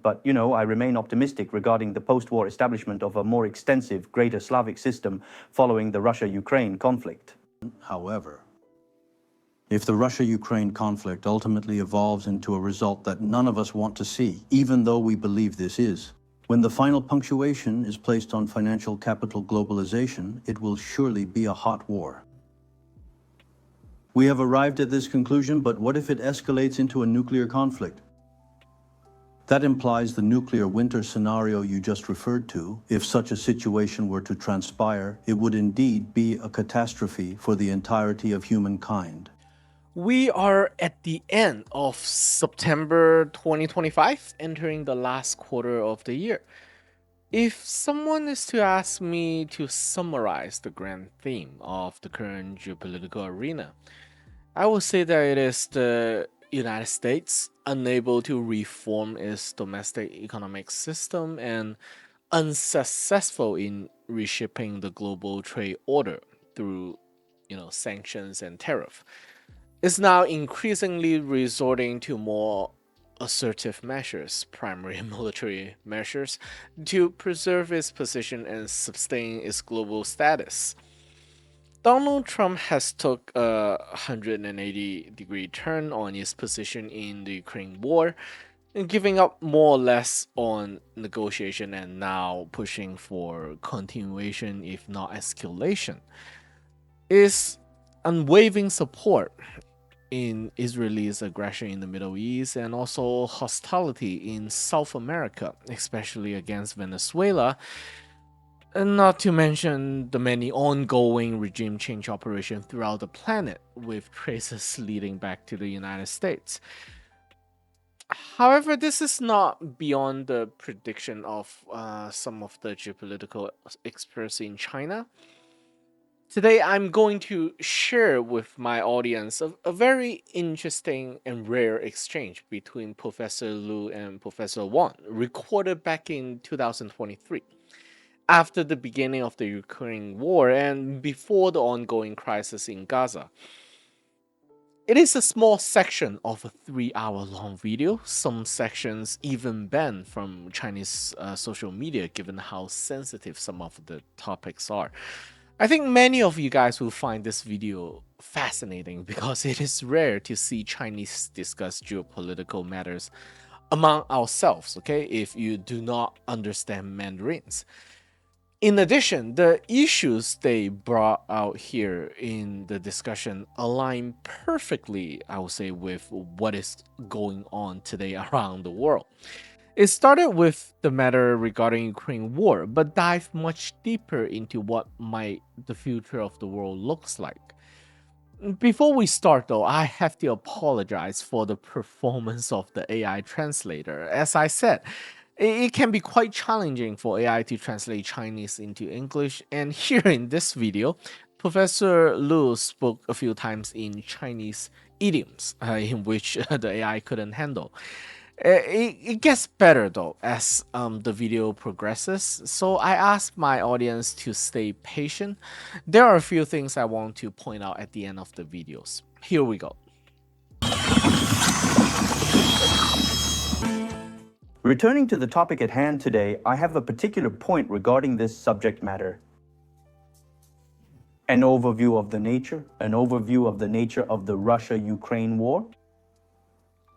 but, I remain optimistic regarding the post-war establishment of a more extensive, greater Slavic system following the Russia-Ukraine conflict. However, if the Russia-Ukraine conflict ultimately evolves into a result that none of us want to see, even though we believe this is, when the final punctuation is placed on financial capital globalization, it will surely be a hot war. We have arrived at this conclusion, but what if it escalates into a nuclear conflict? That implies the nuclear winter scenario you just referred to. If such a situation were to transpire, it would indeed be a catastrophe for the entirety of humankind. We are at the end of September 2025, entering the last quarter of the year. If someone is to ask me to summarize the grand theme of the current geopolitical arena, I will say that it is the United States unable to reform its domestic economic system and unsuccessful in reshaping the global trade order through, sanctions and tariff. Is now increasingly resorting to more assertive measures, primary military measures, to preserve its position and sustain its global status. Donald Trump has took a 180-degree turn on his position in the Ukraine war, giving up more or less on negotiation and now pushing for continuation, if not escalation. His unwavering support in Israel's aggression in the Middle East and also hostility in South America, especially against Venezuela, and not to mention the many ongoing regime change operations throughout the planet, with traces leading back to the United States. However, this is not beyond the prediction of some of the geopolitical experts in China. Today, I'm going to share with my audience a very interesting and rare exchange between Professor Lu and Professor Wang, recorded back in 2023, after the beginning of the Ukraine war and before the ongoing crisis in Gaza. It is a small section of a 3-hour-long video, some sections even banned from Chinese social media given how sensitive some of the topics are. I think many of you guys will find this video fascinating because it is rare to see Chinese discuss geopolitical matters among ourselves, okay, if you do not understand Mandarins. In addition, the issues they brought out here in the discussion align perfectly, I would say, with what is going on today around the world. It started with the matter regarding Ukraine war, but dived much deeper into what might the future of the world looks like. Before we start though, I have to apologize for the performance of the AI translator. As I said, it can be quite challenging for AI to translate Chinese into English, and here in this video, Professor Lu spoke a few times in Chinese idioms, in which the AI couldn't handle. It gets better though as the video progresses, so I asked my audience to stay patient. There are a few things I want to point out at the end of the videos. Here we go. Returning to the topic at hand today, I have a particular point regarding this subject matter. An overview of the nature of the Russia-Ukraine war.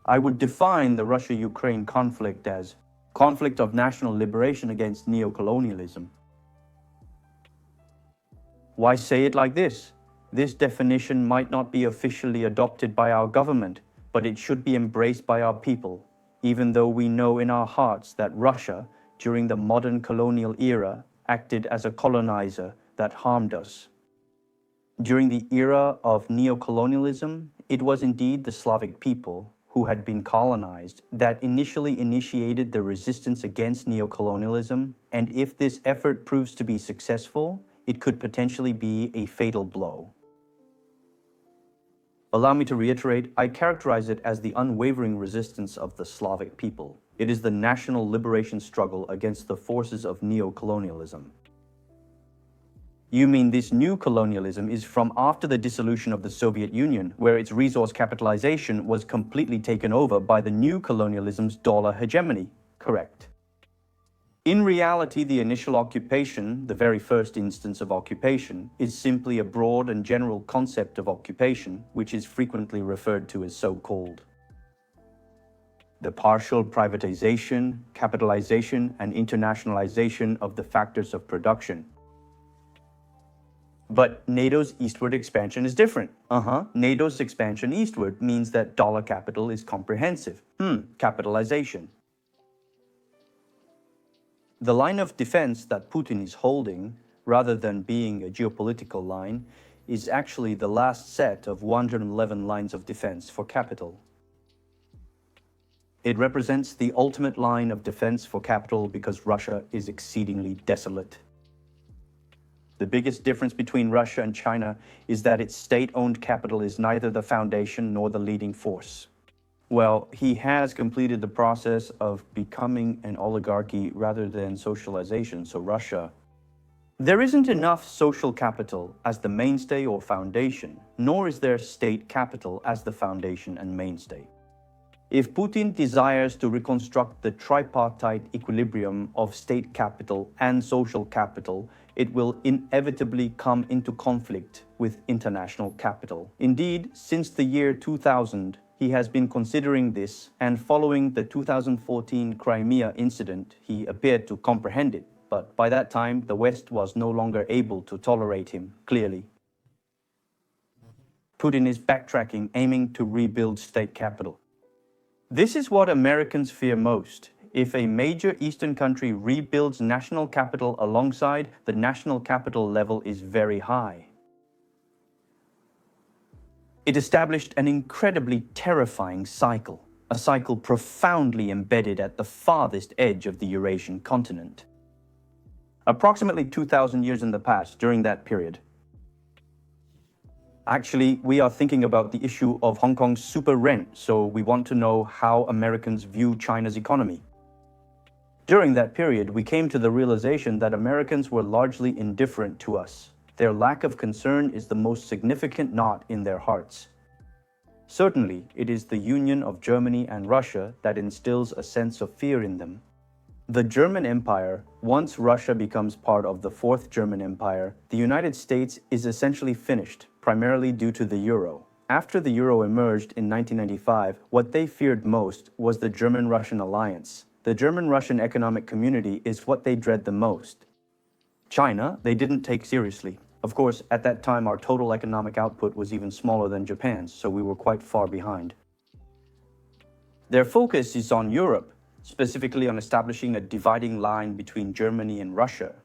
I would define the Russia-Ukraine conflict as conflict of national liberation against neocolonialism. Why say it like this? This definition might not be officially adopted by our government, but it should be embraced by our people, even though we know in our hearts that Russia, during the modern colonial era, acted as a colonizer that harmed us. During the era of neocolonialism, it was indeed the Slavic people who had been colonized that initially initiated the resistance against neocolonialism, and if this effort proves to be successful, it could potentially be a fatal blow. Allow me to reiterate, I characterize it as the unwavering resistance of the Slavic people. It is the national liberation struggle against the forces of neocolonialism. You mean this new colonialism is from after the dissolution of the Soviet Union, where its resource capitalization was completely taken over by the new colonialism's dollar hegemony, correct. In reality, the initial occupation, the very first instance of occupation, is simply a broad and general concept of occupation, which is frequently referred to as so-called. The partial privatization, capitalization, and internationalization of the factors of production. But NATO's eastward expansion is different. NATO's expansion eastward means that dollar capital is comprehensive. Capitalization. The line of defense that Putin is holding, rather than being a geopolitical line, is actually the last set of 111 lines of defense for capital. It represents the ultimate line of defense for capital because Russia is exceedingly desolate. The biggest difference between Russia and China is that its state-owned capital is neither the foundation nor the leading force. Well, he has completed the process of becoming an oligarchy rather than socialization, so Russia. There isn't enough social capital as the mainstay or foundation, nor is there state capital as the foundation and mainstay. If Putin desires to reconstruct the tripartite equilibrium of state capital and social capital, it will inevitably come into conflict with international capital. Indeed, since the year 2000, he has been considering this, and following the 2014 Crimea incident, he appeared to comprehend it. But by that time, the West was no longer able to tolerate him, clearly. Putin is backtracking, aiming to rebuild state capital. This is what Americans fear most. If a major Eastern country rebuilds national capital alongside, the national capital level is very high. It established an incredibly terrifying cycle, a cycle profoundly embedded at the farthest edge of the Eurasian continent. Approximately 2,000 years in the past, during that period. Actually, we are thinking about the issue of Hong Kong's super rent, so we want to know how Americans view China's economy. During that period, we came to the realization that Americans were largely indifferent to us. Their lack of concern is the most significant knot in their hearts. Certainly, it is the union of Germany and Russia that instills a sense of fear in them. The German Empire, once Russia becomes part of the Fourth German Empire, the United States is essentially finished, primarily due to the euro. After the euro emerged in 1995, what they feared most was the German-Russian alliance. The German-Russian economic community is what they dread the most. China, they didn't take seriously. Of course, at that time, our total economic output was even smaller than Japan's, so we were quite far behind. Their focus is on Europe, specifically on establishing a dividing line between Germany and Russia.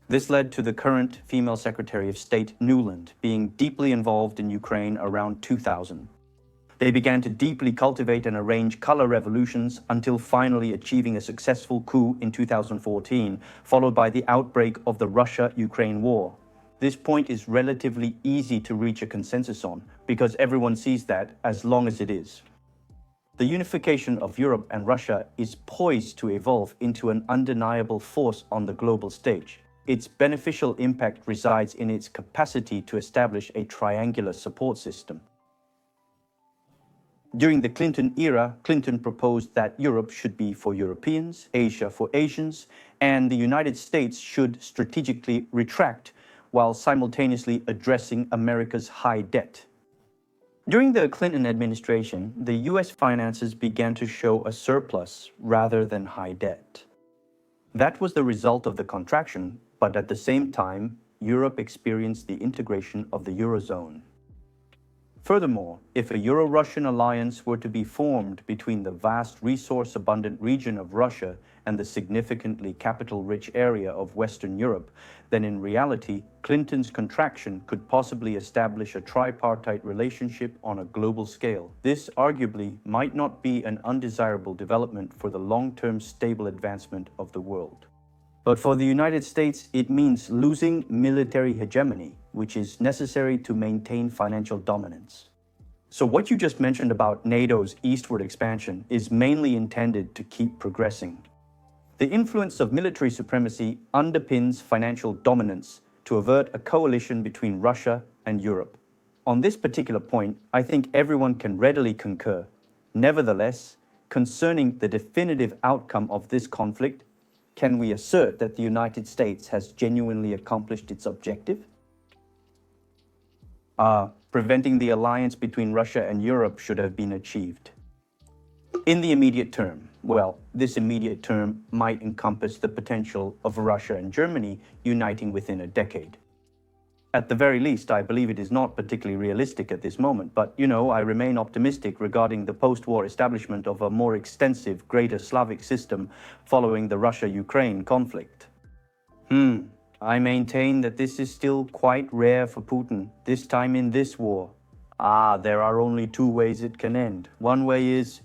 This led to the current female Secretary of State, Nuland, being deeply involved in Ukraine around 2000. They began to deeply cultivate and arrange color revolutions until finally achieving a successful coup in 2014, followed by the outbreak of the Russia-Ukraine war. This point is relatively easy to reach a consensus on, because everyone sees that as long as it is. The unification of Europe and Russia is poised to evolve into an undeniable force on the global stage. Its beneficial impact resides in its capacity to establish a triangular support system. During the Clinton era, Clinton proposed that Europe should be for Europeans, Asia for Asians, and the United States should strategically retract while simultaneously addressing America's high debt. During the Clinton administration, the US finances began to show a surplus rather than high debt. That was the result of the contraction, but at the same time, Europe experienced the integration of the Eurozone. Furthermore, if a Euro-Russian alliance were to be formed between the vast resource-abundant region of Russia and the significantly capital-rich area of Western Europe, then in reality, Clinton's contraction could possibly establish a tripartite relationship on a global scale. This arguably might not be an undesirable development for the long-term stable advancement of the world. But for the United States, it means losing military hegemony, which is necessary to maintain financial dominance. So what you just mentioned about NATO's eastward expansion is mainly intended to keep progressing. The influence of military supremacy underpins financial dominance to avert a coalition between Russia and Europe. On this particular point, I think everyone can readily concur. Nevertheless, concerning the definitive outcome of this conflict, can we assert that the United States has genuinely accomplished its objective? Preventing the alliance between Russia and Europe should have been achieved. In the immediate term, well, this immediate term might encompass the potential of Russia and Germany uniting within a decade. At the very least, I believe it is not particularly realistic at this moment, but, I remain optimistic regarding the post-war establishment of a more extensive, greater Slavic system following the Russia-Ukraine conflict. I maintain that this is still quite rare for Putin, this time in this war. There are only two ways it can end. One way is,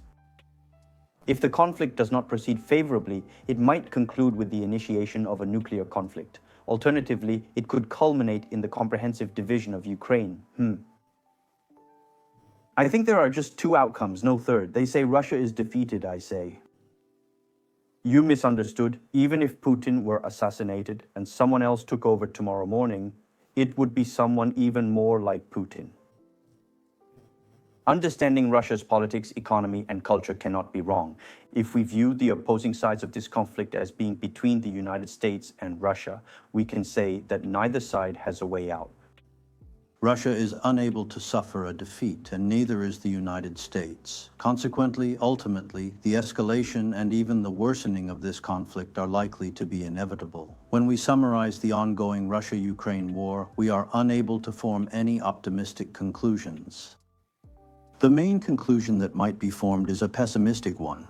if the conflict does not proceed favorably, it might conclude with the initiation of a nuclear conflict. Alternatively, it could culminate in the comprehensive division of Ukraine. I think there are just two outcomes, no third. They say Russia is defeated, I say. You misunderstood. Even if Putin were assassinated and someone else took over tomorrow morning, it would be someone even more like Putin. Understanding Russia's politics, economy, and culture cannot be wrong. If we view the opposing sides of this conflict as being between the United States and Russia, we can say that neither side has a way out. Russia is unable to suffer a defeat, and neither is the United States. Consequently, ultimately, the escalation and even the worsening of this conflict are likely to be inevitable. When we summarize the ongoing Russia-Ukraine war, we are unable to form any optimistic conclusions. The main conclusion that might be formed is a pessimistic one.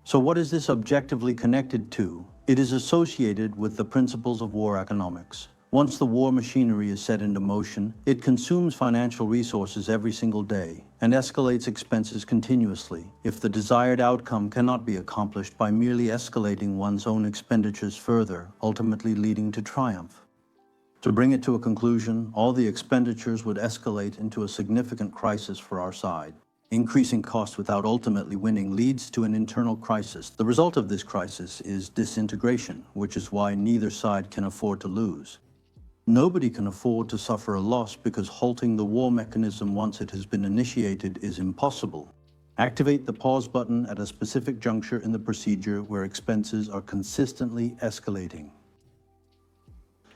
So what is this objectively connected to? It is associated with the principles of war economics. Once the war machinery is set into motion, it consumes financial resources every single day and escalates expenses continuously if the desired outcome cannot be accomplished by merely escalating one's own expenditures further, ultimately leading to triumph. To bring it to a conclusion, all the expenditures would escalate into a significant crisis for our side. Increasing costs without ultimately winning leads to an internal crisis. The result of this crisis is disintegration, which is why neither side can afford to lose. Nobody can afford to suffer a loss because halting the war mechanism once it has been initiated is impossible. Activate the pause button at a specific juncture in the procedure where expenses are consistently escalating.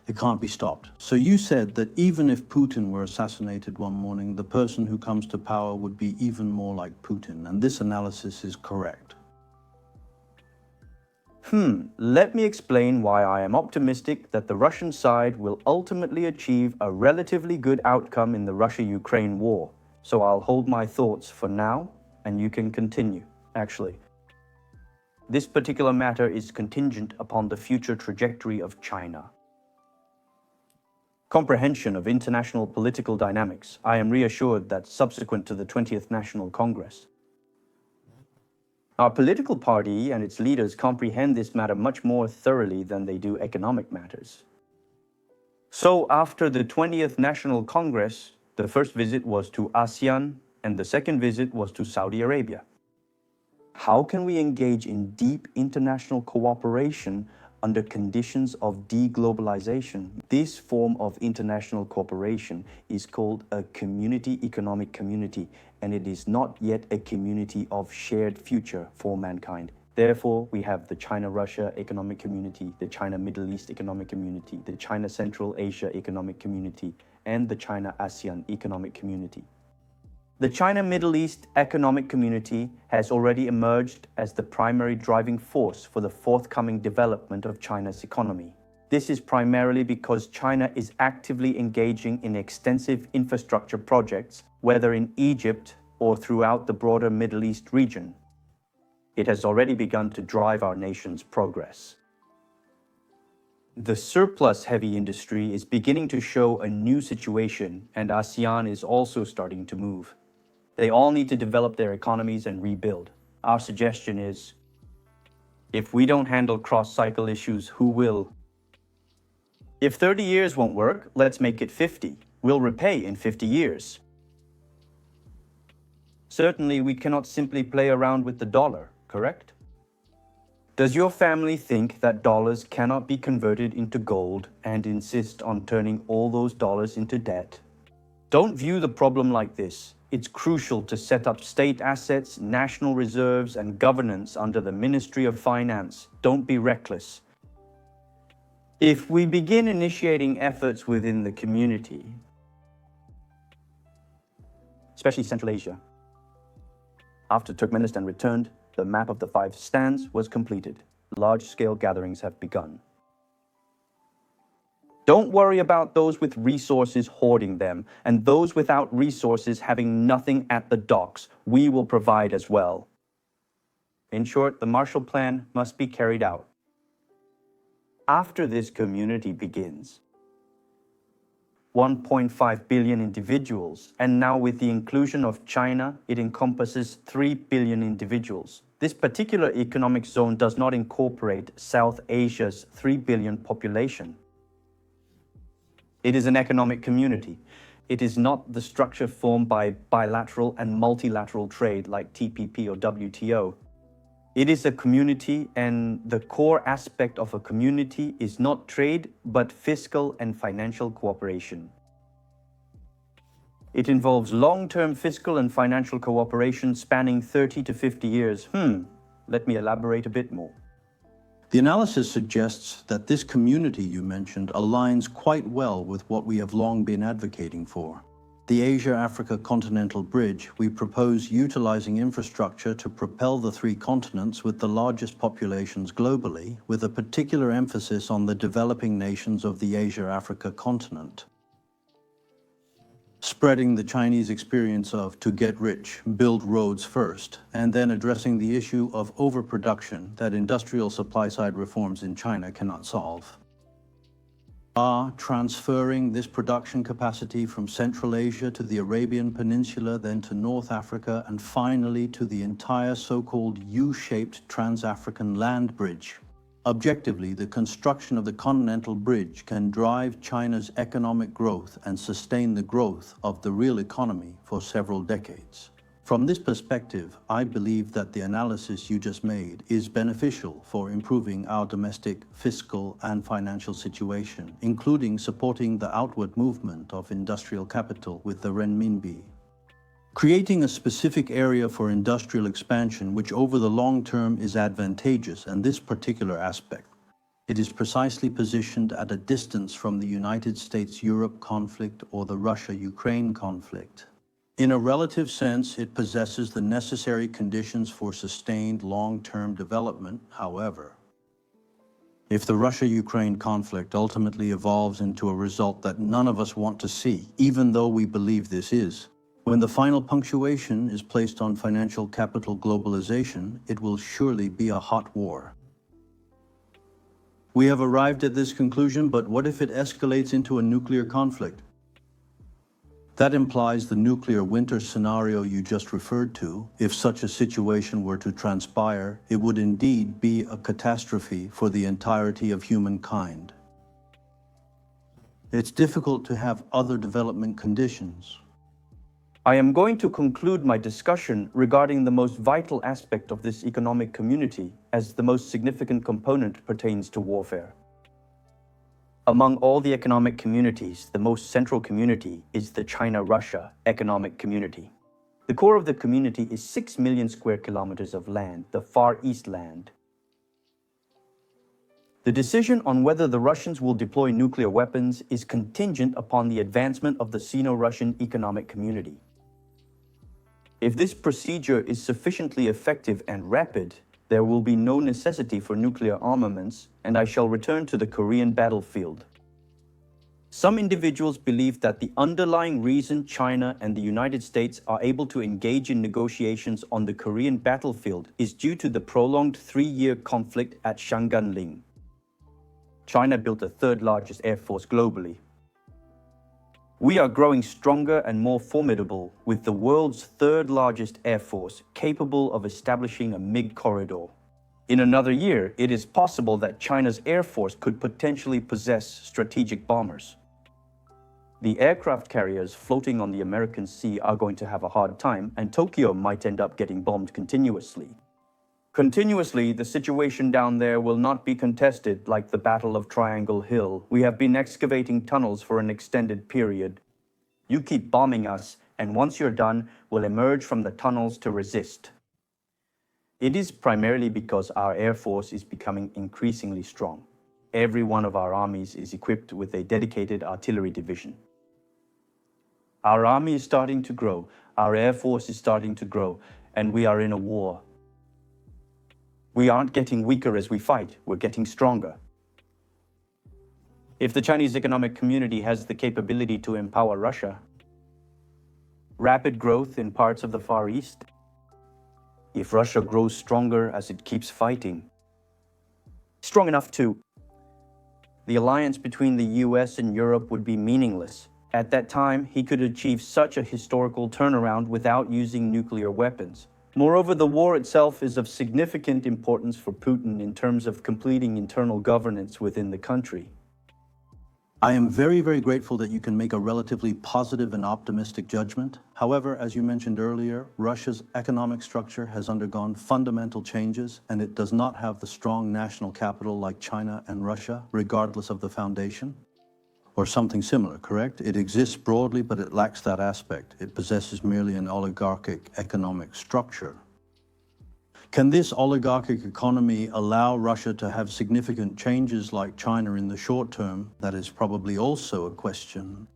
It can't be stopped. So you said that even if Putin were assassinated one morning, the person who comes to power would be even more like Putin, and this analysis is correct. Let me explain why I am optimistic that the Russian side will ultimately achieve a relatively good outcome in the Russia-Ukraine war. So I'll hold my thoughts for now, and you can continue, actually. This particular matter is contingent upon the future trajectory of China. Comprehension of international political dynamics, I am reassured that subsequent to the 20th National Congress, our political party and its leaders comprehend this matter much more thoroughly than they do economic matters. So after the 20th National Congress, the first visit was to ASEAN and the second visit was to Saudi Arabia. How can we engage in deep international cooperation under conditions of deglobalization? This form of international cooperation is called a community economic community, and it is not yet a community of shared future for mankind. Therefore, we have the China-Russia Economic Community, the China-Middle East Economic Community, the China-Central Asia Economic Community, and the China-ASEAN Economic Community. The China-Middle East Economic Community has already emerged as the primary driving force for the forthcoming development of China's economy. This is primarily because China is actively engaging in extensive infrastructure projects, whether in Egypt or throughout the broader Middle East region. It has already begun to drive our nation's progress. The surplus heavy industry is beginning to show a new situation, and ASEAN is also starting to move. They all need to develop their economies and rebuild. Our suggestion is, if we don't handle cross-cycle issues, who will? If 30 years won't work, let's make it 50. We'll repay in 50 years. Certainly, we cannot simply play around with the dollar, correct? Does your family think that dollars cannot be converted into gold and insist on turning all those dollars into debt? Don't view the problem like this. it's crucial to set up state assets, national reserves, and governance under the Ministry of Finance. Don't be reckless. If we begin initiating efforts within the community, especially Central Asia, after Turkmenistan returned, the map of the 5 stands was completed. Large-scale gatherings have begun. Don't worry about those with resources hoarding them, and those without resources having nothing at the docks. We will provide as well. In short, the Marshall Plan must be carried out. After this community begins, 1.5 billion individuals, and now with the inclusion of China, it encompasses 3 billion individuals. This particular economic zone does not incorporate South Asia's 3 billion population. It is an economic community. It is not the structure formed by bilateral and multilateral trade like TPP or WTO. It is a community, and the core aspect of a community is not trade, but fiscal and financial cooperation. It involves long-term fiscal and financial cooperation spanning 30 to 50 years. Let me elaborate a bit more. The analysis suggests that this community you mentioned aligns quite well with what we have long been advocating for. The Asia-Africa Continental Bridge, we propose utilizing infrastructure to propel the 3 continents with the largest populations globally, with a particular emphasis on the developing nations of the Asia-Africa continent. Spreading the Chinese experience of to get rich, build roads first, and then addressing the issue of overproduction that industrial supply-side reforms in China cannot solve. Transferring this production capacity from Central Asia to the Arabian Peninsula, then to North Africa, and finally to the entire so-called U-shaped Trans-African land bridge. Objectively, the construction of the Continental Bridge can drive China's economic growth and sustain the growth of the real economy for several decades. From this perspective, I believe that the analysis you just made is beneficial for improving our domestic fiscal and financial situation, including supporting the outward movement of industrial capital with the renminbi. Creating a specific area for industrial expansion which over the long term is advantageous in this particular aspect. It is precisely positioned at a distance from the United States-Europe conflict or the Russia-Ukraine conflict. In a relative sense, it possesses the necessary conditions for sustained long-term development, however. If the Russia-Ukraine conflict ultimately evolves into a result that none of us want to see, even though we believe this is, when the final punctuation is placed on financial capital globalization, it will surely be a hot war. We have arrived at this conclusion, but what if it escalates into a nuclear conflict? That implies the nuclear winter scenario you just referred to. If such a situation were to transpire, it would indeed be a catastrophe for the entirety of humankind. It's difficult to have other development conditions. I am going to conclude my discussion regarding the most vital aspect of this economic community, as the most significant component pertains to warfare. Among all the economic communities, the most central community is the China-Russia economic community. The core of the community is 6 million square kilometers of land, the Far East land. The decision on whether the Russians will deploy nuclear weapons is contingent upon the advancement of the Sino-Russian economic community. If this procedure is sufficiently effective and rapid, there will be no necessity for nuclear armaments, and I shall return to the Korean battlefield. Some individuals believe that the underlying reason China and the United States are able to engage in negotiations on the Korean battlefield is due to the prolonged 3-year conflict at Shanganling. China built the 3rd largest air force globally. We are growing stronger and more formidable with the world's 3rd largest air force, capable of establishing a MiG corridor. In another year, it is possible that China's air force could potentially possess strategic bombers. The aircraft carriers floating on the American Sea are going to have a hard time, and Tokyo might end up getting bombed continuously. Continuously, the situation down there will not be contested like the Battle of Triangle Hill. We have been excavating tunnels for an extended period. You keep bombing us, and once you're done, will emerge from the tunnels to resist. It is primarily because our Air Force is becoming increasingly strong. Every one of our armies is equipped with a dedicated artillery division. Our army is starting to grow, our Air Force is starting to grow, and we are in a war. We aren't getting weaker as we fight, we're getting stronger. If the Chinese economic community has the capability to empower Russia, rapid growth in parts of the Far East, if Russia grows stronger as it keeps fighting, strong enough to, the alliance between the US and Europe would be meaningless. At that time, he could achieve such a historical turnaround without using nuclear weapons. Moreover, the war itself is of significant importance for Putin in terms of completing internal governance within the country. I am very, very grateful that you can make a relatively positive and optimistic judgment. However, as you mentioned earlier, Russia's economic structure has undergone fundamental changes, and it does not have the strong national capital like China and Russia, regardless of the foundation. Or something similar, correct? It exists broadly, but it lacks that aspect. It possesses merely an oligarchic economic structure. Can this oligarchic economy allow Russia to have significant changes like China in the short term? That is probably also a question.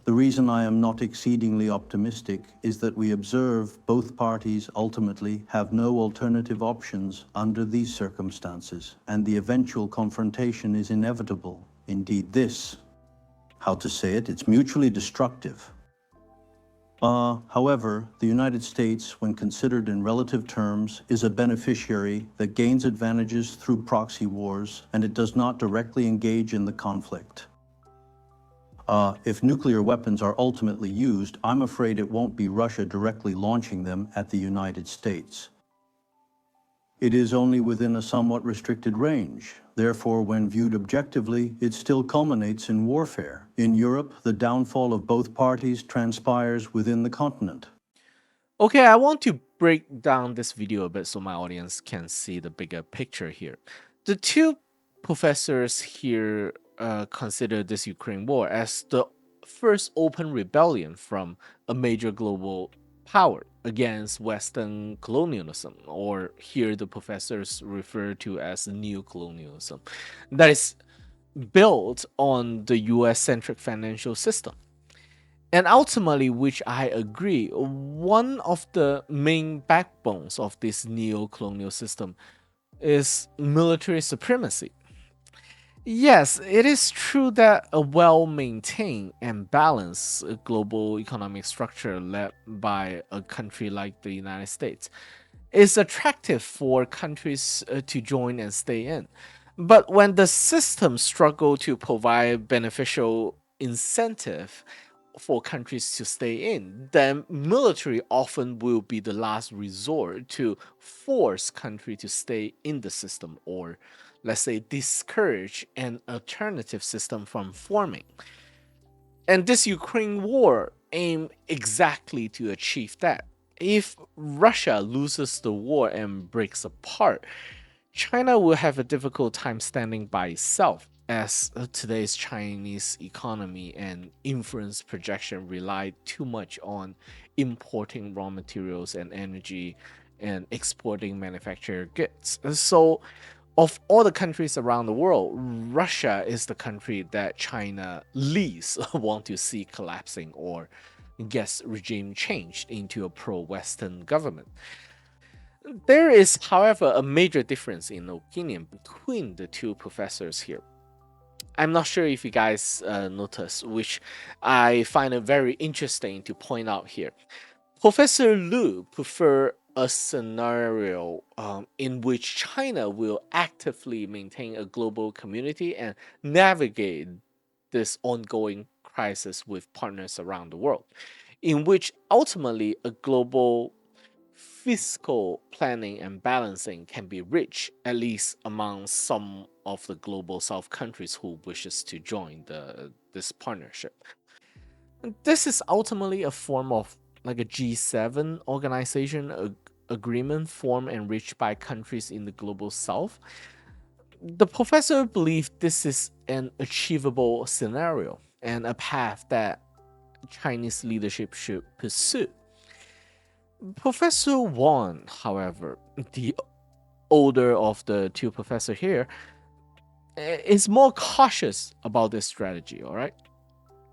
The reason I am not exceedingly optimistic is that we observe both parties ultimately have no alternative options under these circumstances, and the eventual confrontation is inevitable. Indeed, how to say it, it's mutually destructive. However, the United States, when considered in relative terms, is a beneficiary that gains advantages through proxy wars, and it does not directly engage in the conflict. If nuclear weapons are ultimately used, I'm afraid it won't be Russia directly launching them at the United States. It is only within a somewhat restricted range. Therefore, when viewed objectively, it still culminates in warfare. In Europe, the downfall of both parties transpires within the continent. Okay, I want to break down this video a bit so my audience can see the bigger picture here. The two professors here consider this Ukraine war as the first open rebellion from a major global power against Western colonialism, or here the professors refer to as neo-colonialism, that is built on the US-centric financial system. And ultimately, which I agree, one of the main backbones of this neo-colonial system is military supremacy. Yes, it is true that a well-maintained and balanced global economic structure led by a country like the United States is attractive for countries to join and stay in. But when the system struggle to provide beneficial incentive for countries to stay in, then military often will be the last resort to force country to stay in the system, or let's say discourage an alternative system from forming. And this Ukraine war aimed exactly to achieve that. If Russia loses the war and breaks apart, China will have a difficult time standing by itself, as today's Chinese economy and influence projection rely too much on importing raw materials and energy and exporting manufactured goods. So, of all the countries around the world, Russia is the country that China least want to see collapsing or gets regime changed into a pro-Western government. There is, however, a major difference in opinion between the two professors here. I'm not sure if you guys notice, which I find it very interesting to point out here. Professor Liu prefer a scenario in which China will actively maintain a global community and navigate this ongoing crisis with partners around the world, in which ultimately a global fiscal planning and balancing can be reached, at least among some of the global south countries who wishes to join this partnership. And this is ultimately a form of like a G7 organization agreement formed and reached by countries in the global south. The professor believed this is an achievable scenario and a path that Chinese leadership should pursue. Professor Wang, however, the older of the two professors here, is more cautious about this strategy, all right?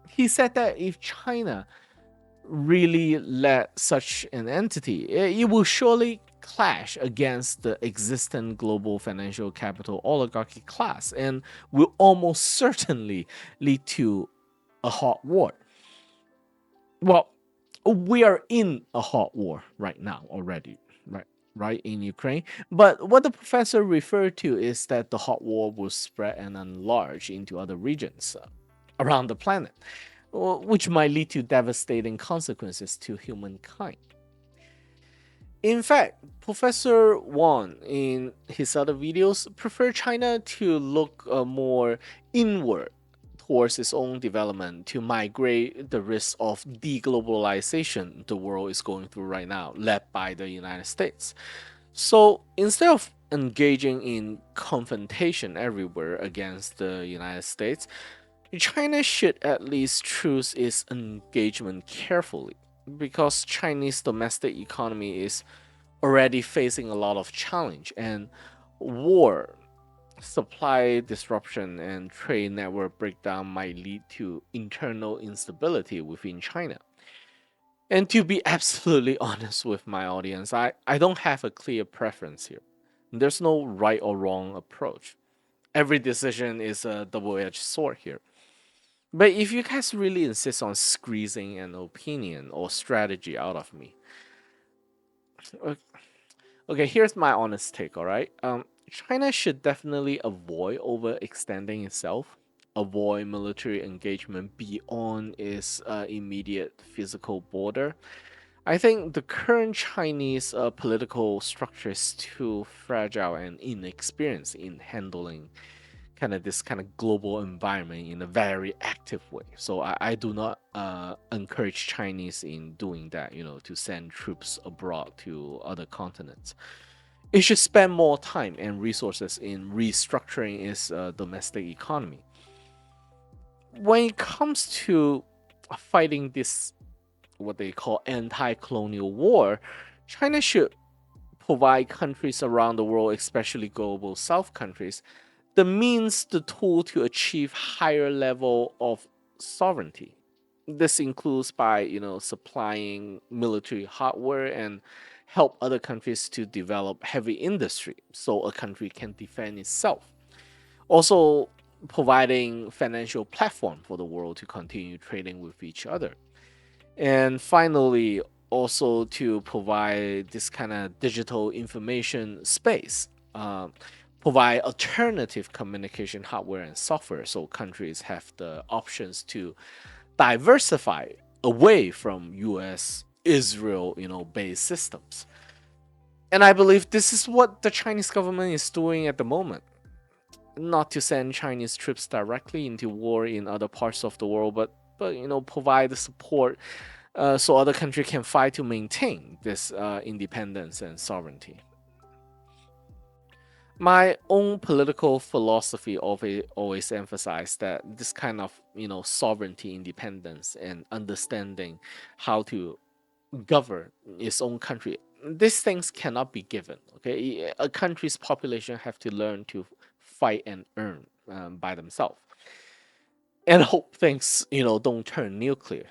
He said that if China really let such an entity, it will surely clash against the existing global financial capital oligarchy class and will almost certainly lead to a hot war. Well, we are in a hot war right now already, right in Ukraine. But what the professor referred to is that the hot war will spread and enlarge into other regions around the planet, which might lead to devastating consequences to humankind. In fact, Professor Wang, in his other videos, prefer China to look more inward towards its own development to migrate the risk of deglobalization the world is going through right now, led by the United States. So instead of engaging in confrontation everywhere against the United States, China should at least choose its engagement carefully, because Chinese domestic economy is already facing a lot of challenge, and war, supply disruption, and trade network breakdown might lead to internal instability within China. And to be absolutely honest with my audience, I don't have a clear preference here. There's no right or wrong approach. Every decision is a double-edged sword here. But if you guys really insist on squeezing an opinion or strategy out of me, okay, here's my honest take, all right? China should definitely avoid overextending itself, avoid military engagement beyond its immediate physical border. I think the current Chinese political structure is too fragile and inexperienced in handling this kind of global environment in a very active way. So I do not encourage Chinese in doing that, to send troops abroad to other continents. It should spend more time and resources in restructuring its domestic economy. When it comes to fighting this, what they call anti-colonial war, China should provide countries around the world, especially global South countries, the means, the tool to achieve higher level of sovereignty. This includes by supplying military hardware and help other countries to develop heavy industry so a country can defend itself. Also providing financial platform for the world to continue trading with each other. And finally, also to provide this kind of digital information space, provide alternative communication hardware and software so countries have the options to diversify away from US, Israel, based systems. And I believe this is what the Chinese government is doing at the moment. Not to send Chinese troops directly into war in other parts of the world, but provide the support so other countries can fight to maintain this independence and sovereignty. My own political philosophy always emphasized that this kind of sovereignty, independence, and understanding how to govern its own country, these things cannot be given. Okay, a country's population have to learn to fight and earn by themselves, and hope things don't turn nuclear.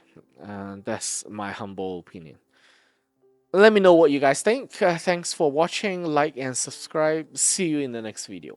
That's my humble opinion. Let me know what you guys think. Thanks for watching. Like and subscribe. See you in the next video.